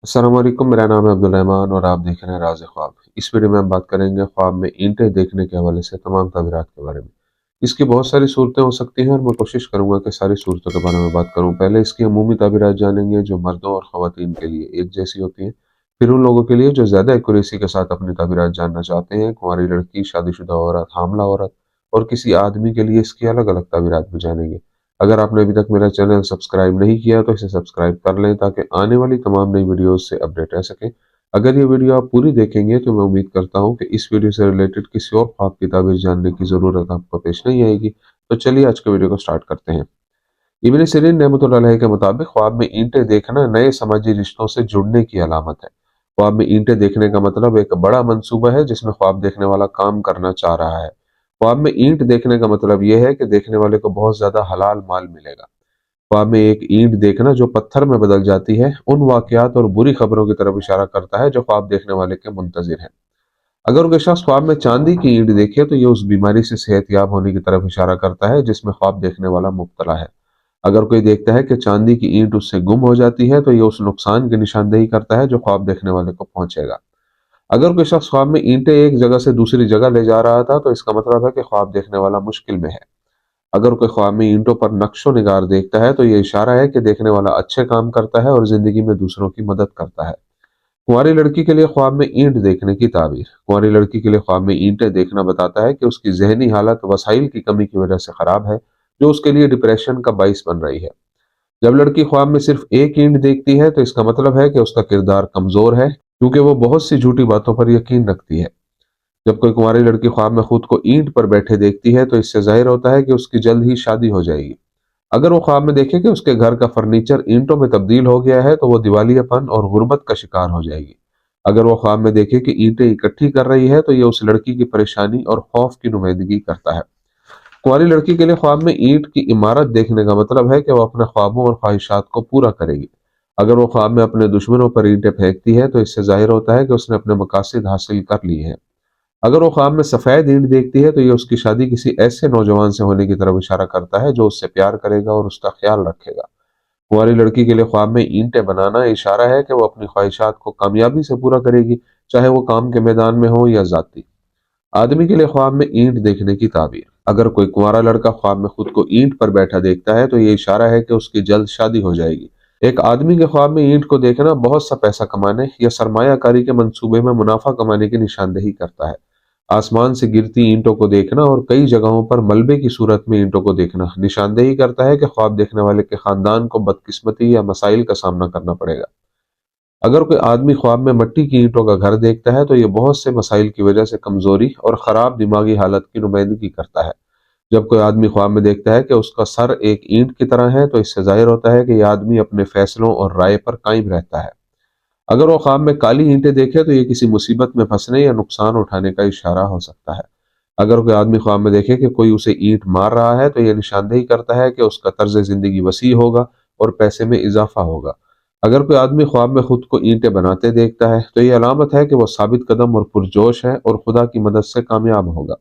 अस्सलाम वालेकुम, मेरा नाम है अब्दुल रहमान और आप देख रहे हैं राज़ ख्वाब। इस वीडियो में हम बात करेंगे ख्वाब में ईंटें देखने के हवाले से तमाम ताबीरात के बारे में। इसकी बहुत सारी सूरतें हो सकती हैं और मैं कोशिश करूंगा कि सारी सूरतों के बारे में बात करूं। पहले इसकी अमूमी ताबीरात जानेंगे जो मर्दों और ख़वातीन के लिए एक जैसी होती हैं। फिर उन लोगों के लिए जो ज़्यादा एक्यूरेसी के साथ अपनी ताबीरात जानना चाहते हैं, कुंवारी लड़की, शादीशुदा औरत, हामला औरत और किसी आदमी के लिए इसकी अलग अलग ताबीरात भी जानेंगे। अगर आपने अभी तक मेरा चैनल सब्सक्राइब नहीं किया तो इसे सब्सक्राइब कर लें ताकि आने वाली तमाम नई वीडियोस से अपडेट रह सकें। अगर ये वीडियो आप पूरी देखेंगे तो मैं उम्मीद करता हूँ कि इस वीडियो से रिलेटेड किसी और ख्वाब की ताबीर जानने की ज़रूरत आपको पेश नहीं आएगी। तो चलिए आज के वीडियो को स्टार्ट करते हैं। इब्न सीरीन रहमतुल्लाह अलैह के मुताबिक ख्वाब में ईंटें देखना नए समाजी रिश्तों से जुड़ने की अलामत है। ख्वाब में ईंटें देखने का मतलब एक बड़ा मंसूबा है जिसमें ख्वाब देखने वाला काम करना चाह रहा है। ख्वाब में ईंट देखने का मतलब यह है कि देखने वाले को बहुत ज्यादा हलाल माल मिलेगा। ख्वाब में एक ईंट देखना जो पत्थर में बदल जाती है उन वाकयात और बुरी खबरों की तरफ इशारा करता है जो ख्वाब देखने वाले के मुंतजिर हैं। अगर कोई शख्स ख्वाब में चांदी की ईंट देखे तो ये उस बीमारी से सेहतयाब होने की तरफ इशारा करता है जिसमें ख्वाब देखने वाला मुब्तला है। अगर कोई देखता है कि चांदी की ईंट उससे गुम हो जाती है तो ये उस नुकसान की निशानदेही करता है जो ख्वाब देखने वाले को पहुंचेगा। अगर कोई शख्स ख्वाब में ईंटें एक जगह से दूसरी जगह ले जा रहा था तो इसका मतलब है कि ख्वाब देखने वाला मुश्किल में है। अगर कोई ख्वाब में ईंटों पर नक्शो निगार देखता है तो ये इशारा है कि देखने वाला अच्छे काम करता है और जिंदगी में दूसरों की मदद करता है। कुंवारी लड़की के लिए ख्वाब में ईंट देखने की ताबीर। कुंवारी लड़की के लिए ख्वाब में ईंटें देखना बताता है कि उसकी जहनी हालत वसाइल की कमी की वजह से खराब है, जो उसके लिए डिप्रेशन का बाइस बन रही है। जब लड़की ख्वाब में सिर्फ एक ईंट देखती है तो इसका मतलब है कि उसका किरदार कमजोर है, क्योंकि वो बहुत सी झूठी बातों पर यकीन रखती है। जब कोई कुंवारी लड़की ख्वाब में खुद को ईंट पर बैठे देखती है तो इससे जाहिर होता है कि उसकी जल्द ही शादी हो जाएगी। अगर वो ख्वाब में देखे कि उसके घर का फर्नीचर ईंटों में तब्दील हो गया है तो वो दिवालियापन और गुर्बत का शिकार हो जाएगी। अगर वो ख्वाब में देखे कि ईंटें इकट्ठी कर रही है तो ये उस लड़की की परेशानी और खौफ की नुमाइंदगी करता है। कुंवारी लड़की के लिए ख्वाब में ईंट की इमारत देखने का मतलब है कि वो अपने ख्वाबों और ख्वाहिशात को पूरा करेगी। अगर वो ख्वाब में अपने दुश्मनों पर ईंटें फेंकती है तो इससे जाहिर होता है कि उसने अपने मकासद हासिल कर लिए हैं। अगर वो ख्वाब में सफेद ईंट देखती है तो ये उसकी शादी किसी ऐसे नौजवान से होने की तरफ इशारा करता है जो उससे प्यार करेगा और उसका ख्याल रखेगा। कुंवारी लड़की के लिए ख्वाब में ईंटें बनाना इशारा है कि वो अपनी ख्वाहिशात को कामयाबी से पूरा करेगी, चाहे वो काम के मैदान में हो या जाती। आदमी के लिए ख्वाब में ईंट देखने की ताबीर। अगर कोई कुंवारा लड़का ख्वाब में खुद को ईंट पर बैठा देखता है तो ये इशारा है कि उसकी जल्द शादी हो जाएगी। एक आदमी के ख्वाब में ईंट को देखना बहुत सा पैसा कमाने या सरमायाकारी के मंसूबे में मुनाफा कमाने की निशानदेही करता है। आसमान से गिरती ईंटों को देखना और कई जगहों पर मलबे की सूरत में ईंटों को देखना निशानदेही करता है कि ख्वाब देखने वाले के खानदान को बदकिस्मती या मसाइल का सामना करना पड़ेगा। अगर कोई आदमी ख्वाब में मिट्टी की ईंटों का घर देखता है तो ये बहुत से मसाइल की वजह से कमजोरी और खराब दिमागी हालत की नुमाइंदगी करता है। जब कोई आदमी ख्वाब में देखता है कि उसका सर एक ईंट की तरह है तो इससे जाहिर होता है कि यह आदमी अपने फैसलों और राय पर कायम रहता है। अगर वो ख्वाब में काली ईंटें देखे तो ये किसी मुसीबत में फंसने या नुकसान उठाने का इशारा हो सकता है। अगर कोई आदमी ख्वाब में देखे कि कोई उसे ईंट मार रहा है तो यह निशानदेही करता है कि उसका तर्ज जिंदगी वसी होगा और पैसे में इजाफा होगा। अगर कोई आदमी ख्वाब में खुद को ईंटें बनाते देखता है तो यह अलामत है कि वह साबित कदम और पुरजोश है और खुदा की मदद से कामयाब होगा।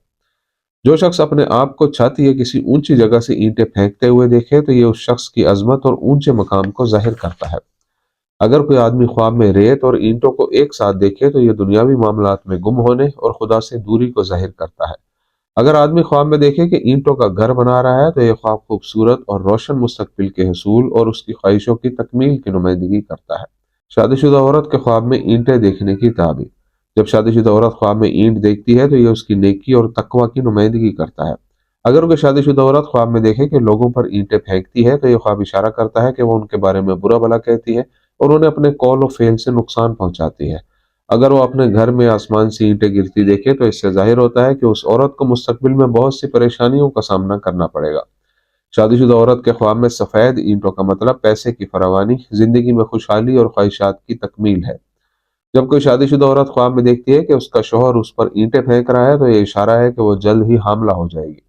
जो शख्स अपने आप को छत या किसी ऊंची जगह से ईंटें फेंकते हुए देखे तो यह उस शख्स की अजमत और ऊंचे मकाम को जाहिर करता है। अगर कोई आदमी ख्वाब में रेत और ईंटों को एक साथ देखे तो यह दुनियावी मामलात में गुम होने और खुदा से दूरी को जाहिर करता है। अगर आदमी ख्वाब में देखे कि ईंटों का घर बना रहा है तो यह ख्वाब खूबसूरत और रोशन मुस्तकबिल के हसूल और उसकी ख्वाहिशों की तकमील की नुमाइंदगी करता है। शादीशुदा औरत के ख्वाब में ईंटें देखने की ताबीर। जब शादीशुदा औरत ख्वाब में ईंट देखती है तो यह उसकी नेकी और तकवा की नुमाइंदगी करता है। अगर कोई शादीशुदा औरत ख्वाब में देखे कि लोगों पर ईंटें फेंकती है तो यह ख्वाब इशारा करता है कि वो उनके बारे में बुरा भला कहती है और उन्हें अपने कौल और फेल से नुकसान पहुंचाती है। अगर वो अपने घर में आसमान से ईंटें गिरती देखे तो इससे जाहिर होता है कि उस औरत को मुस्तकबिल में बहुत सी परेशानियों का सामना करना पड़ेगा। शादीशुदा औरत के ख्वाब में सफेद ईंटों का मतलब पैसे की फरावानी, जिंदगी में खुशहाली और ख्वाहिशात की तकमील है। जब कोई शादीशुदा औरत ख्वाब में देखती है कि उसका शौहर उस पर ईंटें फेंक रहा है तो यह इशारा है कि वो जल्द ही हामला हो जाएगी।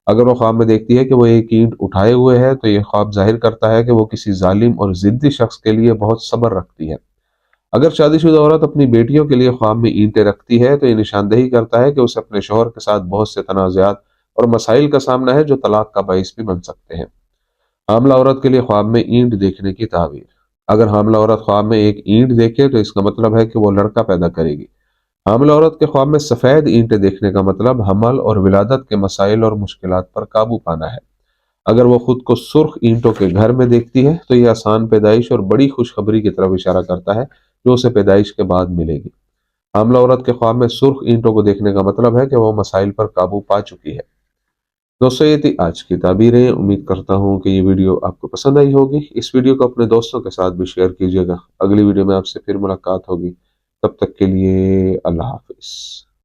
अगर वो ख्वाब में देखती है कि वो एक ईंट उठाए हुए है तो यह ख्वाब जाहिर करता है कि वो किसी जालिम और जिद्दी शख्स के लिए बहुत सब्र रखती है। अगर शादीशुदा औरत अपनी बेटियों के लिए ख्वाब में ईंटें रखती है तो ये निशानदेही करता है कि उसे अपने शौहर के साथ बहुत से तनाज़ात और मसाइल का सामना है जो तलाक का बाइस भी बन सकते हैं। आमला औरत के लिए ख्वाब में ईंट देखने की ताबीर। اگر حاملہ عورت خواب میں ایک اینٹ دیکھے تو اس کا مطلب ہے کہ وہ لڑکا پیدا کرے گی۔ حاملہ عورت کے خواب میں سفید اینٹیں دیکھنے کا مطلب حمل اور ولادت کے مسائل اور مشکلات پر قابو پانا ہے۔ اگر وہ خود کو سرخ اینٹوں کے گھر میں دیکھتی ہے تو یہ آسان پیدائش اور بڑی خوشخبری کی طرف اشارہ کرتا ہے جو اسے پیدائش کے بعد ملے گی۔ حاملہ عورت کے خواب میں سرخ اینٹوں کو دیکھنے کا مطلب ہے کہ وہ مسائل پر قابو پا چکی ہے۔ دوستو یہ تھی آج کی تعبیریں۔ امید کرتا ہوں کہ یہ ویڈیو آپ کو پسند آئی ہوگی۔ اس ویڈیو کو اپنے دوستوں کے ساتھ بھی شیئر کیجیے گا۔ اگلی ویڈیو میں آپ سے پھر ملاقات ہوگی، تب تک کے لیے اللہ حافظ۔